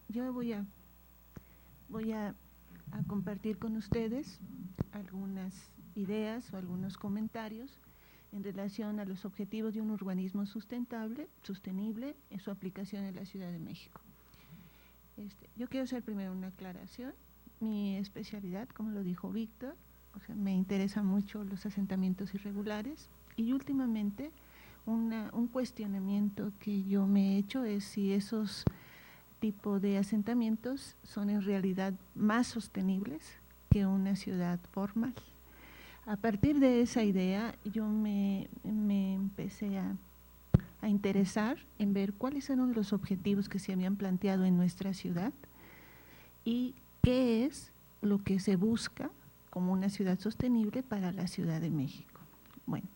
yo voy a compartir con ustedes algunas ideas o algunos comentarios en relación a los objetivos de un urbanismo sostenible en su aplicación en la Ciudad de México. Yo quiero hacer primero una aclaración. Mi especialidad, como lo dijo Víctor, o sea, me interesan mucho los asentamientos irregulares y últimamente un cuestionamiento que yo me he hecho es si esos tipos de asentamientos son en realidad más sostenibles que una ciudad formal. A partir de esa idea yo me empecé a interesar en ver cuáles eran los objetivos que se habían planteado en nuestra ciudad y qué es lo que se busca como una ciudad sostenible para la Ciudad de México. Bueno,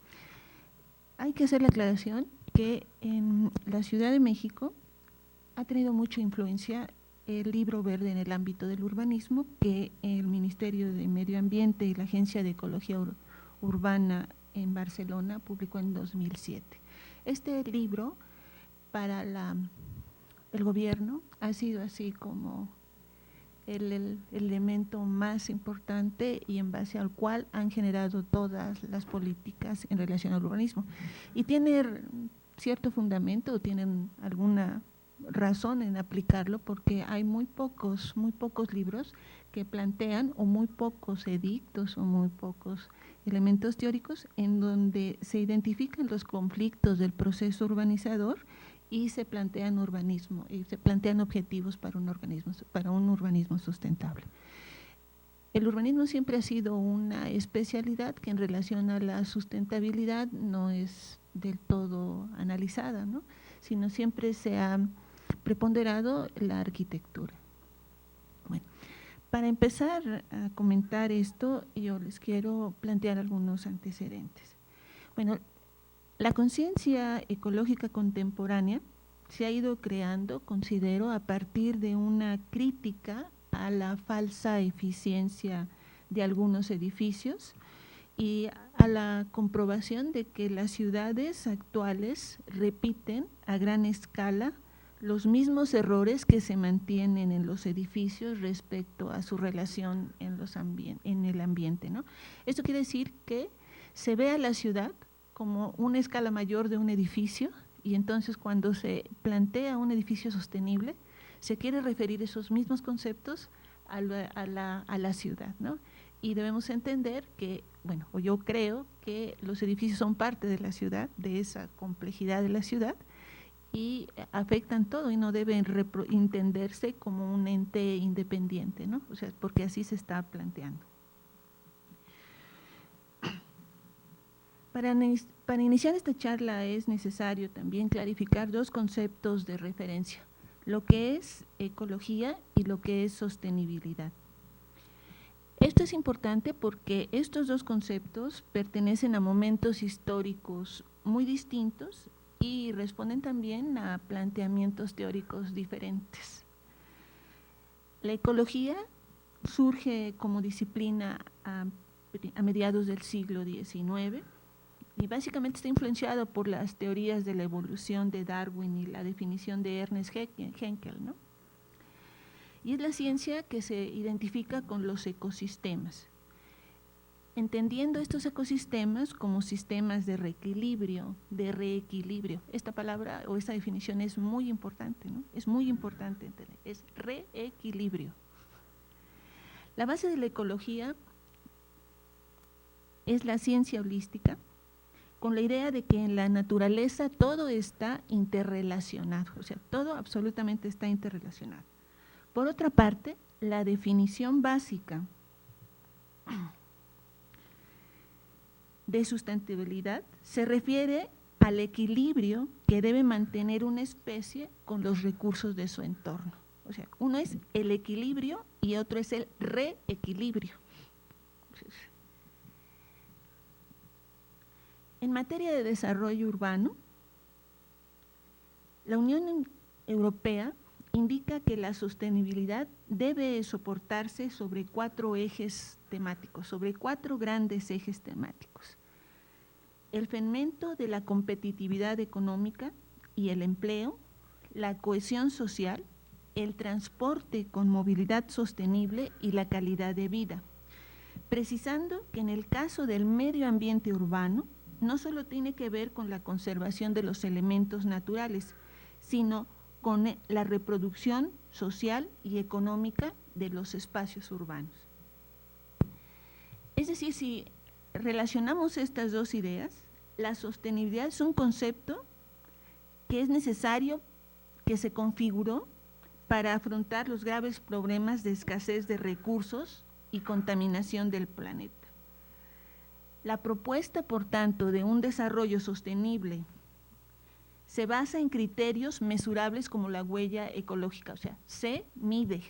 hay que hacer la aclaración que en la Ciudad de México ha tenido mucha influencia el libro verde en el ámbito del urbanismo que el Ministerio de Medio Ambiente y la Agencia de Ecología Urbana en Barcelona publicó en 2007. Este libro para el gobierno ha sido así como el elemento más importante y en base al cual han generado todas las políticas en relación al urbanismo. Y tiene cierto fundamento, tienen alguna razón en aplicarlo porque hay muy pocos libros que plantean o muy pocos edictos o muy pocos elementos teóricos en donde se identifican los conflictos del proceso urbanizador y se plantean urbanismo y se plantean objetivos para un urbanismo sustentable. El urbanismo siempre ha sido una especialidad que en relación a la sustentabilidad no es del todo analizada, ¿no? Sino siempre se ha preponderado la arquitectura. Bueno, para empezar a comentar esto, yo les quiero plantear algunos antecedentes. Bueno, la conciencia ecológica contemporánea se ha ido creando, considero, a partir de una crítica a la falsa eficiencia de algunos edificios y a la comprobación de que las ciudades actuales repiten a gran escala los mismos errores que se mantienen en los edificios respecto a su relación en el ambiente, ¿no? Esto quiere decir que se ve a la ciudad como una escala mayor de un edificio y entonces cuando se plantea un edificio sostenible se quiere referir esos mismos conceptos a la ciudad, ¿no? Y debemos entender que, bueno, yo creo que los edificios son parte de la ciudad, de esa complejidad de la ciudad y afectan todo y no deben entenderse como un ente independiente, ¿no? O sea, porque así se está planteando. Para iniciar esta charla es necesario también clarificar dos conceptos de referencia, lo que es ecología y lo que es sostenibilidad. Esto es importante porque estos dos conceptos pertenecen a momentos históricos muy distintos y responden también a planteamientos teóricos diferentes. La ecología surge como disciplina a mediados del siglo XIX y básicamente está influenciado por las teorías de la evolución de Darwin y la definición de Ernest Haeckel, ¿no? Y es la ciencia que se identifica con los ecosistemas, entendiendo estos ecosistemas como sistemas de reequilibrio. Esta palabra o esta definición es muy importante, ¿no? Es muy importante entender, es reequilibrio. La base de la ecología es la ciencia holística, con la idea de que en la naturaleza todo está interrelacionado, o sea, todo absolutamente está interrelacionado. Por otra parte, la definición básica de sustentabilidad se refiere al equilibrio que debe mantener una especie con los recursos de su entorno. O sea, uno es el equilibrio y otro es el reequilibrio. En materia de desarrollo urbano, la Unión Europea indica que la sostenibilidad debe soportarse sobre 4 ejes temáticos, sobre 4 grandes ejes temáticos. El fomento de la competitividad económica y el empleo, la cohesión social, el transporte con movilidad sostenible y la calidad de vida, precisando que en el caso del medio ambiente urbano no solo tiene que ver con la conservación de los elementos naturales, sino con la reproducción social y económica de los espacios urbanos. Es decir, si relacionamos estas dos ideas, la sostenibilidad es un concepto que es necesario, que se configuró para afrontar los graves problemas de escasez de recursos y contaminación del planeta. La propuesta, por tanto, de un desarrollo sostenible se basa en criterios mesurables como la huella ecológica, o sea, se mide.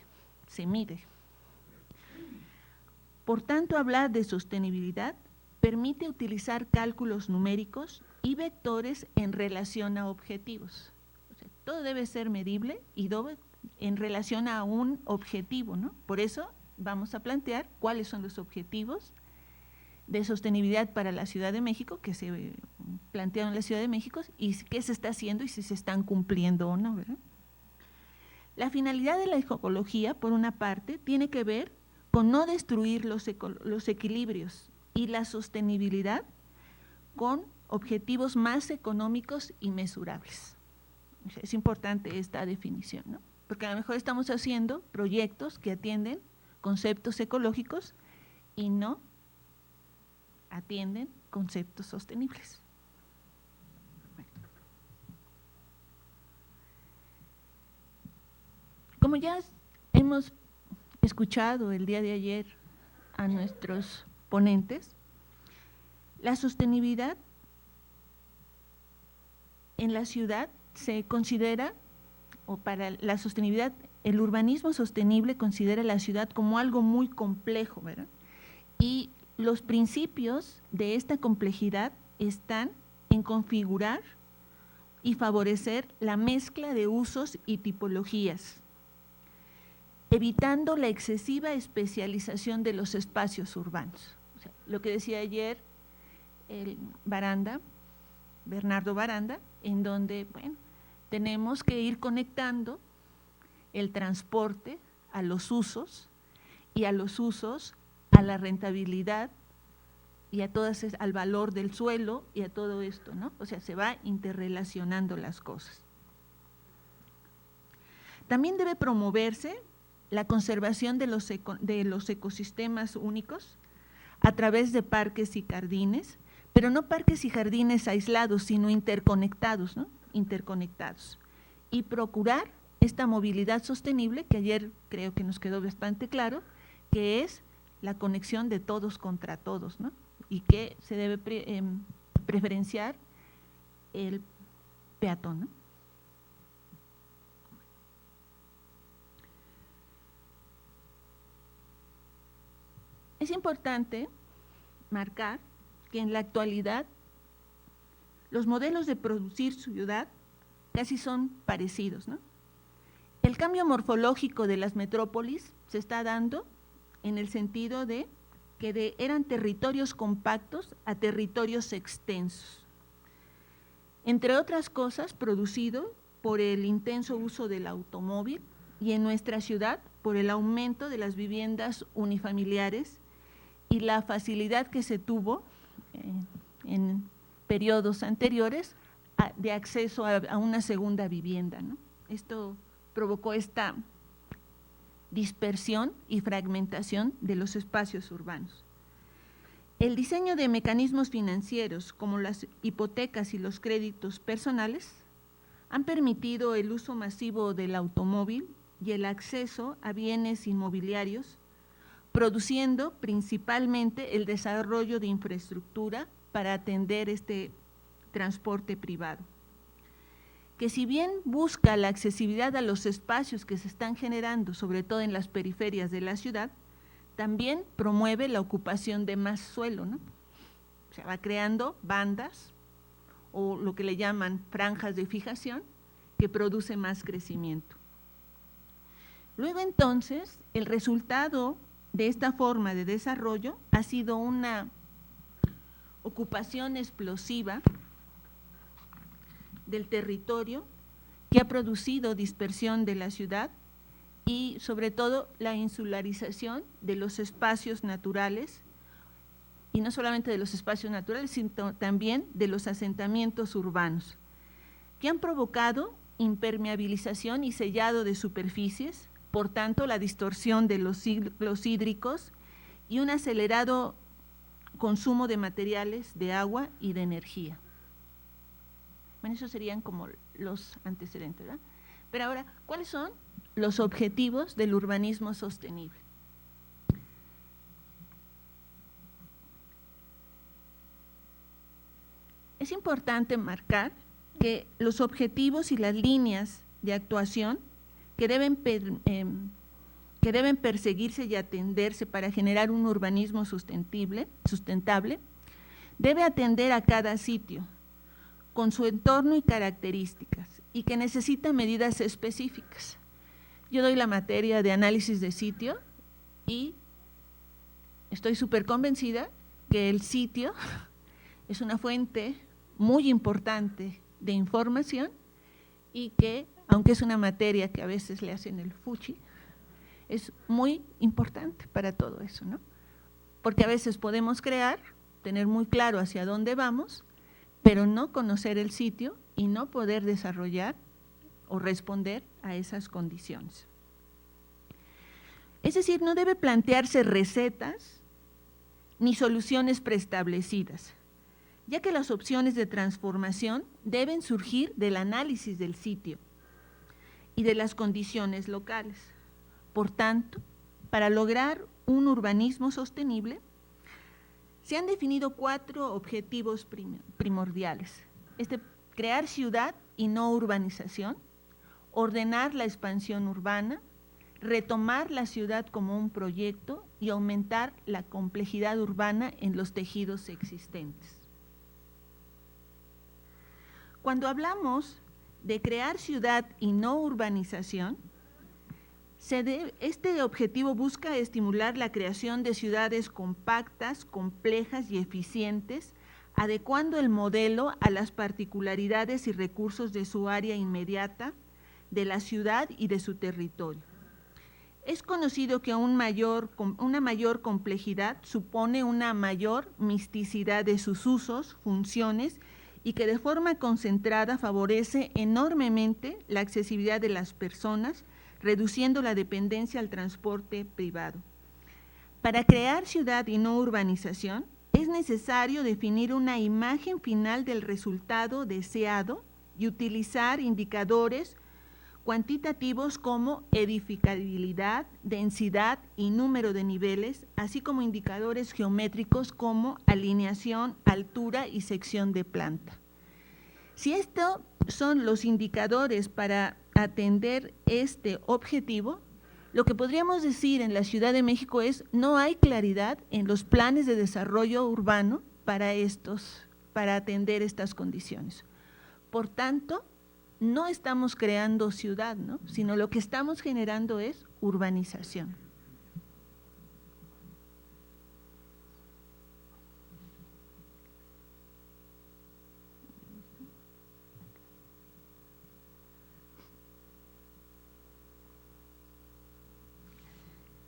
Por tanto, hablar de sostenibilidad permite utilizar cálculos numéricos y vectores en relación a objetivos. O sea, todo debe ser medible y en relación a un objetivo, ¿no? Por eso vamos a plantear cuáles son los objetivos de sostenibilidad para la Ciudad de México, que se plantearon en la Ciudad de México, y qué se está haciendo y si se están cumpliendo o no, ¿verdad? La finalidad de la ecología, por una parte, tiene que ver con no destruir los equilibrios y la sostenibilidad con objetivos más económicos y mesurables. Es importante esta definición, ¿no? Porque a lo mejor estamos haciendo proyectos que atienden conceptos ecológicos y no atienden conceptos sostenibles. Como ya hemos escuchado el día de ayer a nuestros ponentes, la sostenibilidad en la ciudad se considera, o para la sostenibilidad, el urbanismo sostenible considera la ciudad como algo muy complejo, ¿verdad? Y los principios de esta complejidad están en configurar y favorecer la mezcla de usos y tipologías, evitando la excesiva especialización de los espacios urbanos. O sea, lo que decía ayer Bernardo Baranda, en donde, bueno, tenemos que ir conectando el transporte a los usos y a los usos a la rentabilidad y a al valor del suelo y a todo esto, ¿no? O sea, se va interrelacionando las cosas. También debe promoverse la conservación de los ecosistemas únicos a través de parques y jardines, pero no parques y jardines aislados, sino interconectados, ¿no? Interconectados. Y procurar esta movilidad sostenible, que ayer creo que nos quedó bastante claro, que es la conexión de todos contra todos, ¿no? Y que se debe preferenciar el peatón, ¿no? Es importante marcar que en la actualidad los modelos de producir ciudad casi son parecidos, ¿no? El cambio morfológico de las metrópolis se está dando en el sentido de que eran territorios compactos a territorios extensos. Entre otras cosas, producido por el intenso uso del automóvil y en nuestra ciudad por el aumento de las viviendas unifamiliares y la facilidad que se tuvo en periodos anteriores de acceso a una segunda vivienda, ¿no? Esto provocó esta dispersión y fragmentación de los espacios urbanos. El diseño de mecanismos financieros como las hipotecas y los créditos personales han permitido el uso masivo del automóvil y el acceso a bienes inmobiliarios, produciendo principalmente el desarrollo de infraestructura para atender este transporte privado, que si bien busca la accesibilidad a los espacios que se están generando, sobre todo en las periferias de la ciudad, también promueve la ocupación de más suelo, ¿no? O sea, va creando bandas o lo que le llaman franjas de fijación que produce más crecimiento. Luego entonces, el resultado de esta forma de desarrollo ha sido una ocupación explosiva del territorio que ha producido dispersión de la ciudad y sobre todo la insularización de los espacios naturales, y no solamente de los espacios naturales, sino también de los asentamientos urbanos, que han provocado impermeabilización y sellado de superficies, por tanto la distorsión de los ciclos hídricos y un acelerado consumo de materiales, de agua y de energía. Bueno, esos serían como los antecedentes, ¿verdad? Pero ahora, ¿cuáles son los objetivos del urbanismo sostenible? Es importante marcar que los objetivos y las líneas de actuación que deben perseguirse y atenderse para generar un urbanismo sustentable, debe atender a cada sitio, con su entorno y características, y que necesita medidas específicas. Yo doy la materia de análisis de sitio y estoy súper convencida que el sitio es una fuente muy importante de información y que, aunque es una materia que a veces le hacen el fuchi, es muy importante para todo eso, ¿no? Porque a veces podemos tener muy claro hacia dónde vamos, pero no conocer el sitio y no poder desarrollar o responder a esas condiciones. Es decir, no debe plantearse recetas ni soluciones preestablecidas, ya que las opciones de transformación deben surgir del análisis del sitio y de las condiciones locales. Por tanto, para lograr un urbanismo sostenible, se han definido 4 objetivos primordiales. Crear ciudad y no urbanización, ordenar la expansión urbana, retomar la ciudad como un proyecto y aumentar la complejidad urbana en los tejidos existentes. Cuando hablamos de crear ciudad y no urbanización, este objetivo busca estimular la creación de ciudades compactas, complejas y eficientes, adecuando el modelo a las particularidades y recursos de su área inmediata, de la ciudad y de su territorio. Es conocido que una mayor complejidad supone una mayor misticidad de sus usos, funciones, y que de forma concentrada favorece enormemente la accesibilidad de las personas, reduciendo la dependencia al transporte privado. Para crear ciudad y no urbanización, es necesario definir una imagen final del resultado deseado y utilizar indicadores cuantitativos como edificabilidad, densidad y número de niveles, así como indicadores geométricos como alineación, altura y sección de planta. Si estos son los indicadores para atender este objetivo, lo que podríamos decir en la Ciudad de México es: no hay claridad en los planes de desarrollo urbano para atender estas condiciones. Por tanto, no estamos creando ciudad, ¿no?, sino lo que estamos generando es urbanización.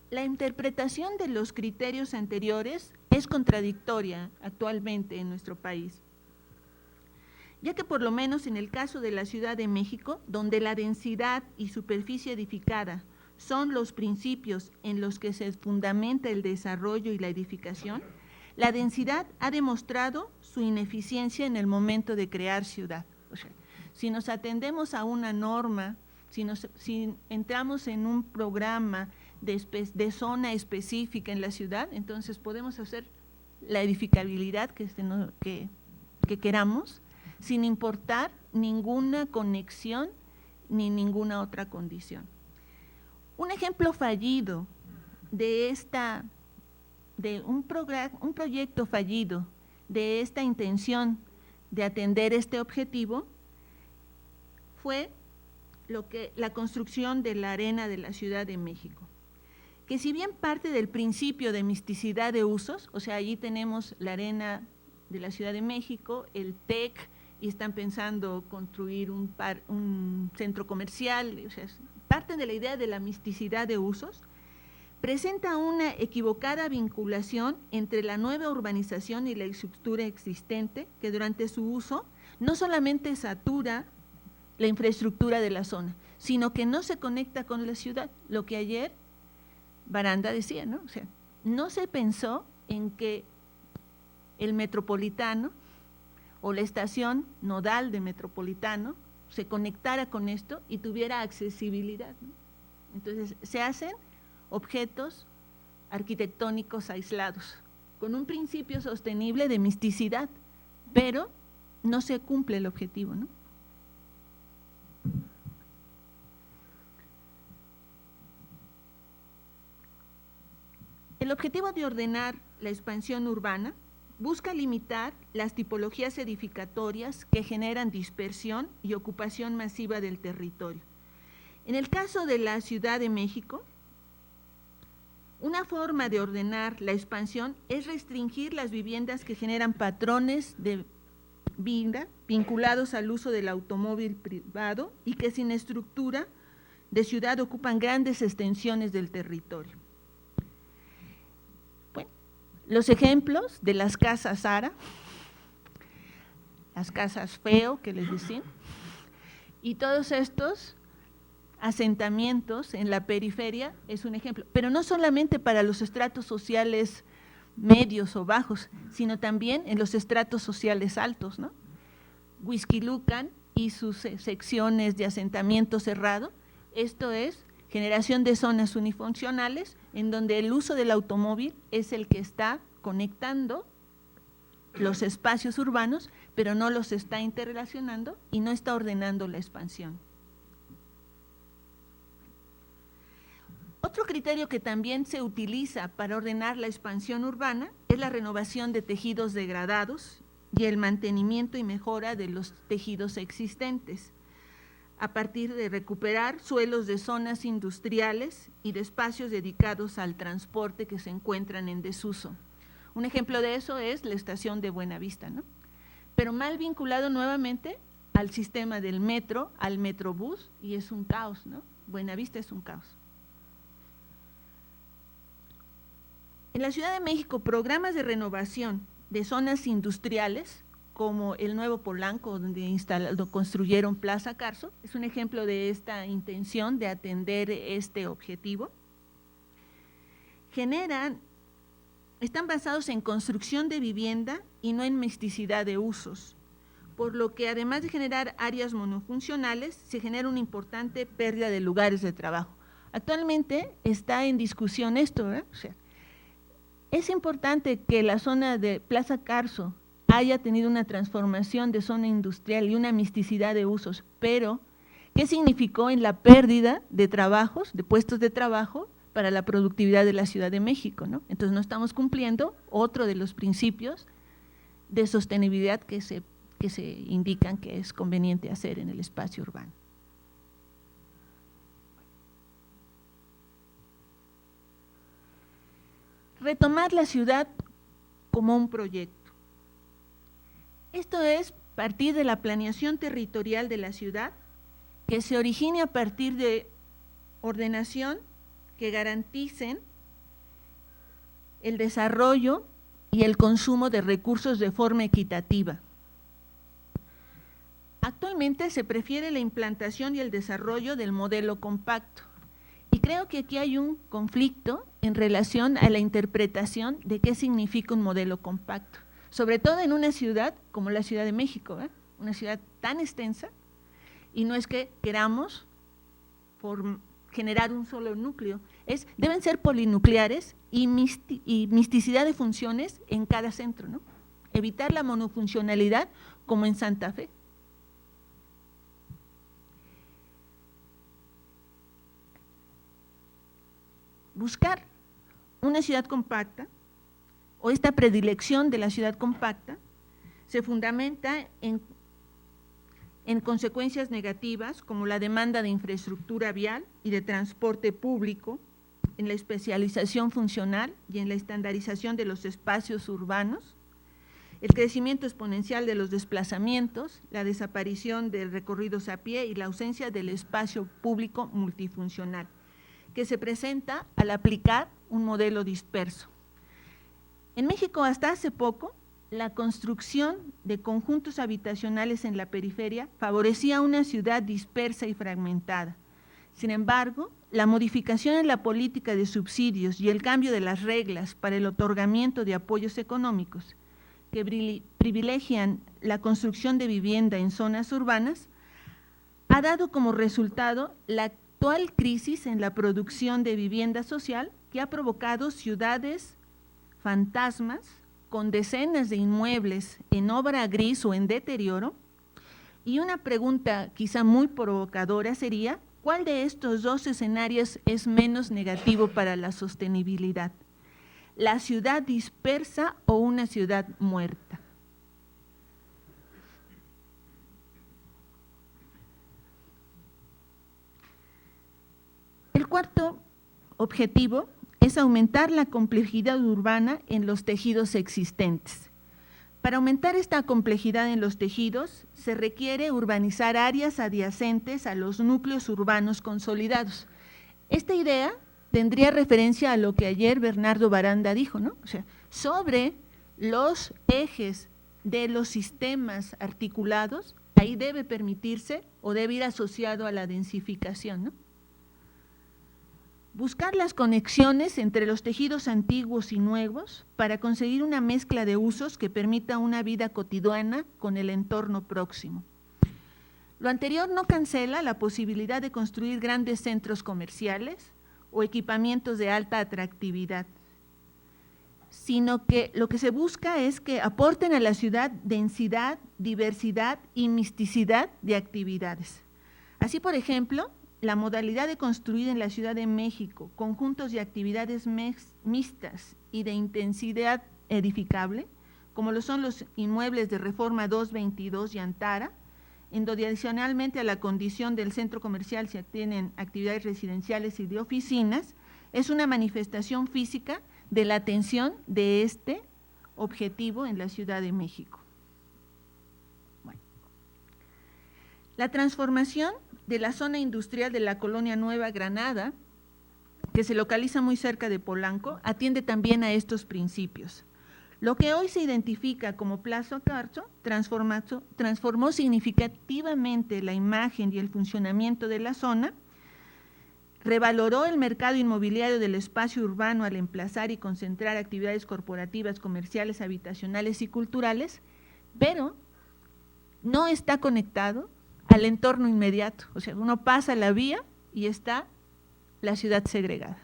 La interpretación de los criterios anteriores es contradictoria actualmente en nuestro país, ya que por lo menos en el caso de la Ciudad de México, donde la densidad y superficie edificada son los principios en los que se fundamenta el desarrollo y la edificación, la densidad ha demostrado su ineficiencia en el momento de crear ciudad. O sea, si nos atendemos a una norma, si entramos en un programa de zona específica en la ciudad, entonces podemos hacer la edificabilidad que queramos, sin importar ninguna conexión ni ninguna otra condición. Un ejemplo fallido de un proyecto fallido de esta intención de atender este objetivo fue la construcción de la Arena de la Ciudad de México, que si bien parte del principio de misticidad de usos, o sea, allí tenemos la Arena de la Ciudad de México, el TEC, y están pensando construir un centro comercial, o sea, parten de la idea de la misticidad de usos, presenta una equivocada vinculación entre la nueva urbanización y la estructura existente, que durante su uso no solamente satura la infraestructura de la zona, sino que no se conecta con la ciudad, lo que ayer Baranda decía, ¿no? O sea, no se pensó en que el metropolitano o la estación nodal de metropolitano se conectara con esto y tuviera accesibilidad, ¿no? Entonces, se hacen objetos arquitectónicos aislados, con un principio sostenible de misticidad, pero no se cumple el objetivo, ¿no? El objetivo de ordenar la expansión urbana busca limitar las tipologías edificatorias que generan dispersión y ocupación masiva del territorio. En el caso de la Ciudad de México, una forma de ordenar la expansión es restringir las viviendas que generan patrones de vida vinculados al uso del automóvil privado y que sin estructura de ciudad ocupan grandes extensiones del territorio. Bueno, los ejemplos de las casas Zara, las casas Feo, que les decían, y todos estos asentamientos en la periferia es un ejemplo, pero no solamente para los estratos sociales medios o bajos, sino también en los estratos sociales altos, ¿no? Huixquilucan y sus secciones de asentamiento cerrado, esto es generación de zonas unifuncionales en donde el uso del automóvil es el que está conectando los espacios urbanos, pero no los está interrelacionando y no está ordenando la expansión. Otro criterio que también se utiliza para ordenar la expansión urbana es la renovación de tejidos degradados y el mantenimiento y mejora de los tejidos existentes, a partir de recuperar suelos de zonas industriales y de espacios dedicados al transporte que se encuentran en desuso. Un ejemplo de eso es la estación de Buenavista, ¿no? Pero mal vinculado nuevamente al sistema del metro, al metrobús, y es un caos, ¿no? Buenavista es un caos. En la Ciudad de México, programas de renovación de zonas industriales, como el Nuevo Polanco, donde construyeron Plaza Carso, es un ejemplo de esta intención de atender este objetivo. Están basados en construcción de vivienda y no en misticidad de usos, por lo que además de generar áreas monofuncionales, se genera una importante pérdida de lugares de trabajo. Actualmente está en discusión esto, ¿verdad? O sea, es importante que la zona de Plaza Carso haya tenido una transformación de zona industrial y una misticidad de usos, pero ¿qué significó en la pérdida de trabajos, de puestos de trabajo para la productividad de la Ciudad de México, ¿no? Entonces no estamos cumpliendo otro de los principios de sostenibilidad que se indican que es conveniente hacer en el espacio urbano. Retomar la ciudad como un proyecto. Esto es partir de la planeación territorial de la ciudad, que se origine a partir de ordenación que garanticen el desarrollo y el consumo de recursos de forma equitativa. Actualmente se prefiere la implantación y el desarrollo del modelo compacto. Y creo que aquí hay un conflicto en relación a la interpretación de qué significa un modelo compacto, sobre todo en una ciudad como la Ciudad de México, ¿eh? Una ciudad tan extensa, y no es que queramos generar un solo núcleo, deben ser polinucleares y misticidad de funciones en cada centro, ¿no? Evitar la monofuncionalidad como en Santa Fe. Buscar una ciudad compacta o esta predilección de la ciudad compacta se fundamenta en consecuencias negativas como la demanda de infraestructura vial y de transporte público, en la especialización funcional y en la estandarización de los espacios urbanos, el crecimiento exponencial de los desplazamientos, la desaparición de recorridos a pie y la ausencia del espacio público multifuncional, que se presenta al aplicar un modelo disperso. En México, hasta hace poco, la construcción de conjuntos habitacionales en la periferia favorecía una ciudad dispersa y fragmentada. Sin embargo, la modificación en la política de subsidios y el cambio de las reglas para el otorgamiento de apoyos económicos que privilegian la construcción de vivienda en zonas urbanas ha dado como resultado la actual crisis en la producción de vivienda social que ha provocado ciudades fantasmas con decenas de inmuebles en obra gris o en deterioro. Y una pregunta quizá muy provocadora sería, ¿cuál de estos dos escenarios es menos negativo para la sostenibilidad? ¿La ciudad dispersa o una ciudad muerta? El cuarto objetivo es aumentar la complejidad urbana en los tejidos existentes. Para aumentar esta complejidad en los tejidos, se requiere urbanizar áreas adyacentes a los núcleos urbanos consolidados. Esta idea tendría referencia a lo que ayer Bernardo Baranda dijo, ¿no? O sea, sobre los ejes de los sistemas articulados, ahí debe permitirse o debe ir asociado a la densificación, ¿no? Buscar las conexiones entre los tejidos antiguos y nuevos para conseguir una mezcla de usos que permita una vida cotidiana con el entorno próximo. Lo anterior no cancela la posibilidad de construir grandes centros comerciales o equipamientos de alta atractividad, sino que lo que se busca es que aporten a la ciudad densidad, diversidad y misticidad de actividades. Así, por ejemplo, la modalidad de construir en la Ciudad de México conjuntos de actividades mixtas y de intensidad edificable, como lo son los inmuebles de Reforma 222 y Antara, en donde adicionalmente a la condición del centro comercial se tienen actividades residenciales y de oficinas, es una manifestación física de la atención de este objetivo en la Ciudad de México. Bueno. La transformación de la zona industrial de la colonia Nueva Granada, que se localiza muy cerca de Polanco, atiende también a estos principios. Lo que hoy se identifica como Plaza Carso transformó significativamente la imagen y el funcionamiento de la zona, revaloró el mercado inmobiliario del espacio urbano al emplazar y concentrar actividades corporativas, comerciales, habitacionales y culturales, pero no está conectado al entorno inmediato. O sea, uno pasa la vía y está la ciudad segregada.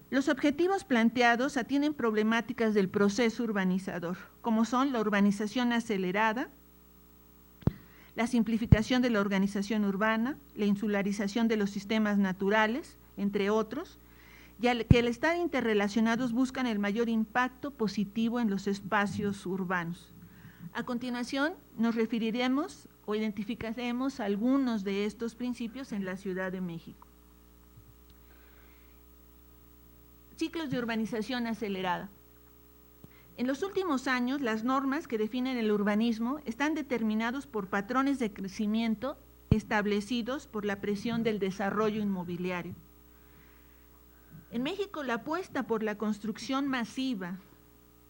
Los objetivos planteados atienden problemáticas del proceso urbanizador, como son la urbanización acelerada, la simplificación de la organización urbana, la insularización de los sistemas naturales, entre otros, y que al estar interrelacionados buscan el mayor impacto positivo en los espacios urbanos. A continuación, nos referiremos o identificaremos algunos de estos principios en la Ciudad de México. Ciclos de urbanización acelerada. En los últimos años, las normas que definen el urbanismo están determinados por patrones de crecimiento establecidos por la presión del desarrollo inmobiliario. En México, la apuesta por la construcción masiva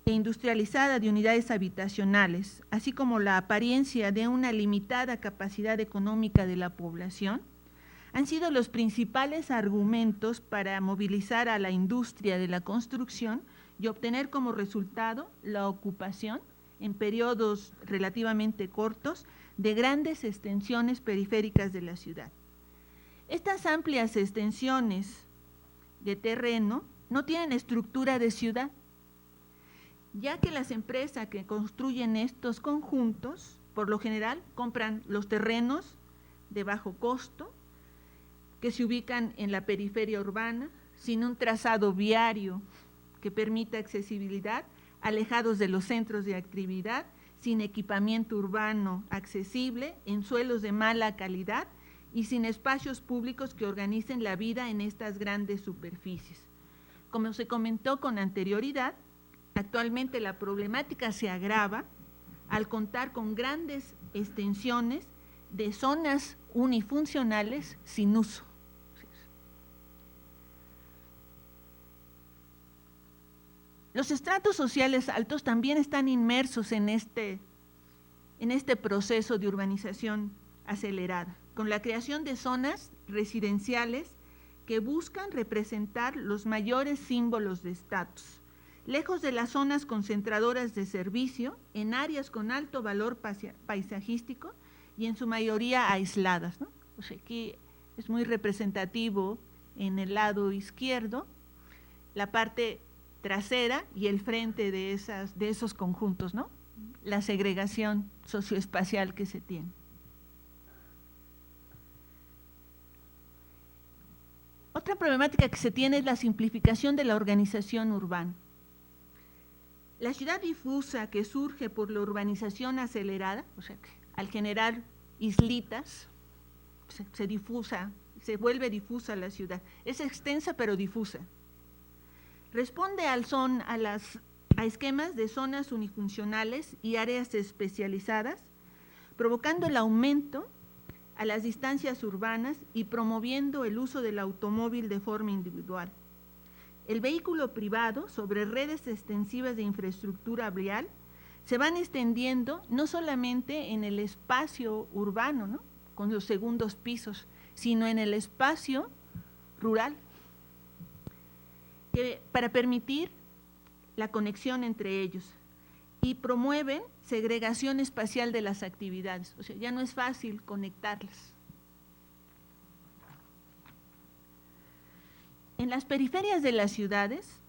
e industrializada de unidades habitacionales, así como la apariencia de una limitada capacidad económica de la población, han sido los principales argumentos para movilizar a la industria de la construcción y obtener como resultado la ocupación en periodos relativamente cortos de grandes extensiones periféricas de la ciudad. Estas amplias extensiones de terreno no tienen estructura de ciudad, ya que las empresas que construyen estos conjuntos, por lo general, compran los terrenos de bajo costo, que se ubican en la periferia urbana, sin un trazado viario que permita accesibilidad, alejados de los centros de actividad, sin equipamiento urbano accesible, en suelos de mala calidad y sin espacios públicos que organicen la vida en estas grandes superficies. Como se comentó con anterioridad, actualmente la problemática se agrava al contar con grandes extensiones de zonas unifuncionales sin uso. Los estratos sociales altos también están inmersos en este proceso de urbanización acelerada, con la creación de zonas residenciales que buscan representar los mayores símbolos de estatus, lejos de las zonas concentradoras de servicio, en áreas con alto valor paisajístico y en su mayoría aisladas, ¿no? O sea, aquí es muy representativo en el lado izquierdo la parte trasera y el frente de esos conjuntos, ¿no? La segregación socioespacial que se tiene. Otra problemática que se tiene es la simplificación de la organización urbana. La ciudad difusa que surge por la urbanización acelerada, o sea, que al generar islitas, se vuelve difusa la ciudad. Es extensa pero difusa. Responde a esquemas de zonas unifuncionales y áreas especializadas, provocando el aumento a las distancias urbanas y promoviendo el uso del automóvil de forma individual. El vehículo privado sobre redes extensivas de infraestructura vial se van extendiendo no solamente en el espacio urbano, ¿no?, con los segundos pisos, sino en el espacio rural, para permitir la conexión entre ellos, y promueven segregación espacial de las actividades, o sea, ya no es fácil conectarlas. En las periferias de las ciudades,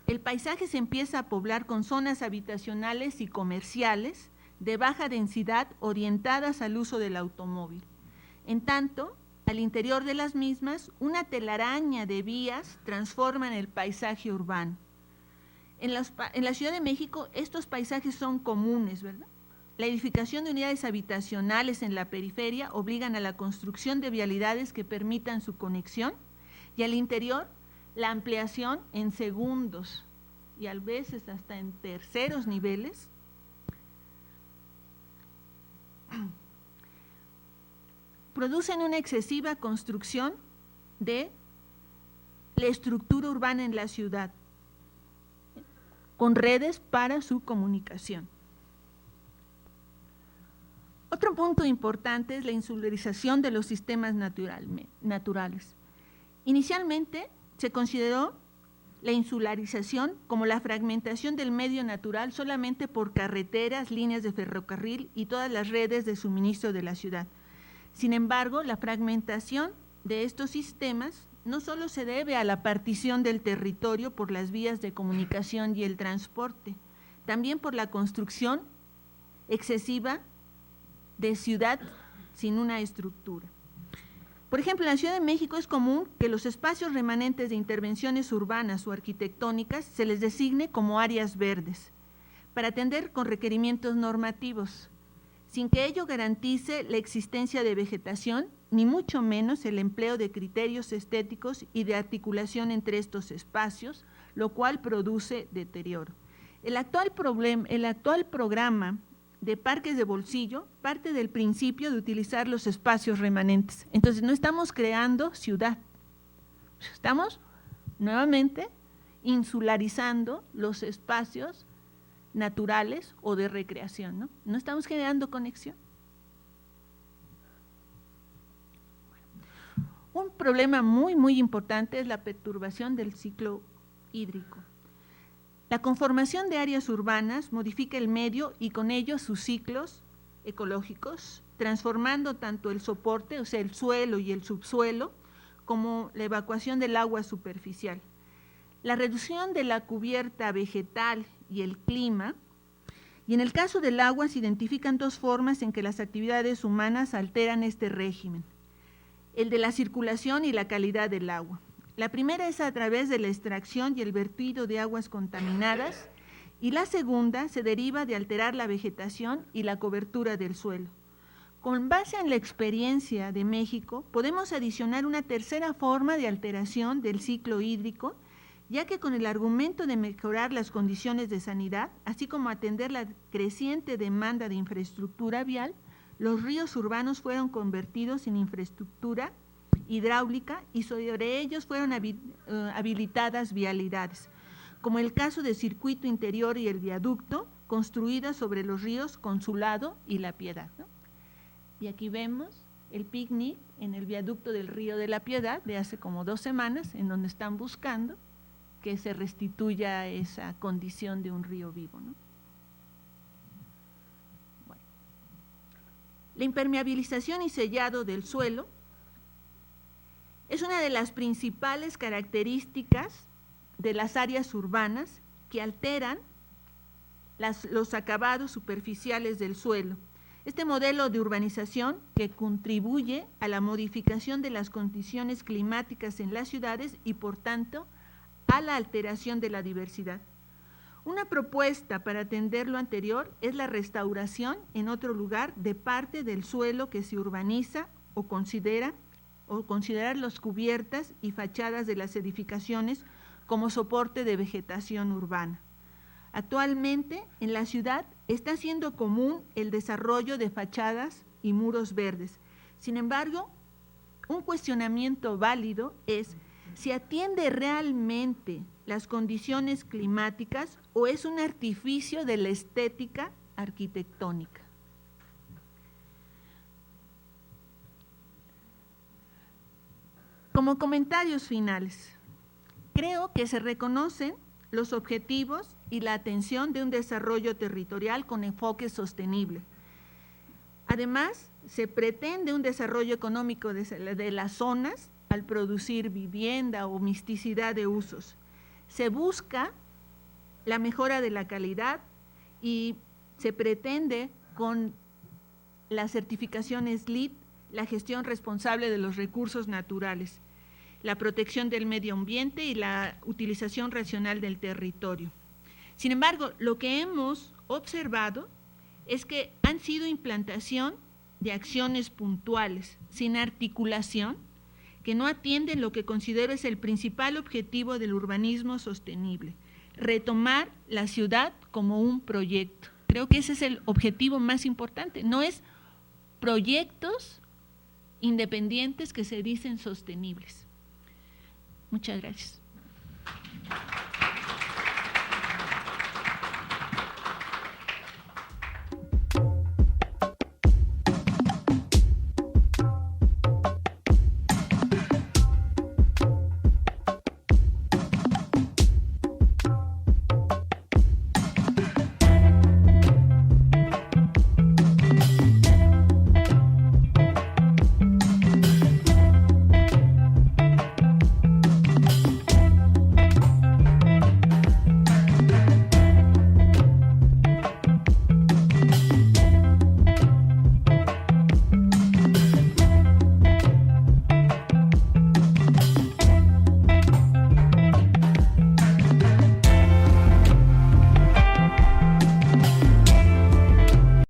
el paisaje se empieza a poblar con zonas habitacionales y comerciales de baja densidad orientadas al uso del automóvil. En tanto, al interior de las mismas, una telaraña de vías transforman el paisaje urbano. En la Ciudad de México estos paisajes son comunes, ¿verdad? La edificación de unidades habitacionales en la periferia obligan a la construcción de vialidades que permitan su conexión, y al interior la ampliación en segundos y a veces hasta en terceros niveles producen una excesiva construcción de la estructura urbana en la ciudad, con redes para su comunicación. Otro punto importante es la insularización de los sistemas naturales. Inicialmente se consideró la insularización como la fragmentación del medio natural solamente por carreteras, líneas de ferrocarril y todas las redes de suministro de la ciudad. Sin embargo, la fragmentación de estos sistemas no solo se debe a la partición del territorio por las vías de comunicación y el transporte, también por la construcción excesiva de ciudad sin una estructura. Por ejemplo, en la Ciudad de México es común que los espacios remanentes de intervenciones urbanas o arquitectónicas se les designe como áreas verdes, para atender con requerimientos normativos, sin que ello garantice la existencia de vegetación, ni mucho menos el empleo de criterios estéticos y de articulación entre estos espacios, lo cual produce deterioro. El actual programa de parques de bolsillo parte del principio de utilizar los espacios remanentes. Entonces, no estamos creando ciudad, estamos nuevamente insularizando los espacios naturales o de recreación, ¿no? No estamos generando conexión. Un problema muy importante es la perturbación del ciclo hídrico. La conformación de áreas urbanas modifica el medio y con ello sus ciclos ecológicos, transformando tanto el soporte, o sea, el suelo y el subsuelo, como la evacuación del agua superficial. La reducción de la cubierta vegetal y el clima, y en el caso del agua se identifican dos formas en que las actividades humanas alteran este régimen: el de la circulación y la calidad del agua. La primera es a través de la extracción y el vertido de aguas contaminadas, y la segunda se deriva de alterar la vegetación y la cobertura del suelo. Con base en la experiencia de México, podemos adicionar una tercera forma de alteración del ciclo hídrico, ya que con el argumento de mejorar las condiciones de sanidad, así como atender la creciente demanda de infraestructura vial, los ríos urbanos fueron convertidos en infraestructura hidráulica y sobre ellos fueron habilitadas vialidades, como el caso del circuito interior y el viaducto, construidas sobre los ríos Consulado y La Piedad, ¿no? Y aquí vemos el picnic en el viaducto del Río de la Piedad de hace como 2 semanas, en donde están buscando que se restituya esa condición de un río vivo, ¿no? Bueno. La impermeabilización y sellado del suelo es una de las principales características de las áreas urbanas que alteran los acabados superficiales del suelo. Este modelo de urbanización que contribuye a la modificación de las condiciones climáticas en las ciudades y, por tanto, a la alteración de la diversidad. Una propuesta para atender lo anterior es la restauración en otro lugar de parte del suelo que se urbaniza o considerar las cubiertas y fachadas de las edificaciones como soporte de vegetación urbana. Actualmente, en la ciudad está siendo común el desarrollo de fachadas y muros verdes. Sin embargo, un cuestionamiento válido es si atiende realmente las condiciones climáticas o es un artificio de la estética arquitectónica. Como comentarios finales, creo que se reconocen los objetivos y la atención de un desarrollo territorial con enfoque sostenible. Además, se pretende un desarrollo económico de las zonas al producir vivienda o misticidad de usos. Se busca la mejora de la calidad y se pretende con las certificaciones LEED la gestión responsable de los recursos naturales, la protección del medio ambiente y la utilización racional del territorio. Sin embargo, lo que hemos observado es que han sido implantación de acciones puntuales, sin articulación, que no atienden lo que considero es el principal objetivo del urbanismo sostenible, retomar la ciudad como un proyecto. Creo que ese es el objetivo más importante, no es proyectos independientes que se dicen sostenibles. Muchas gracias.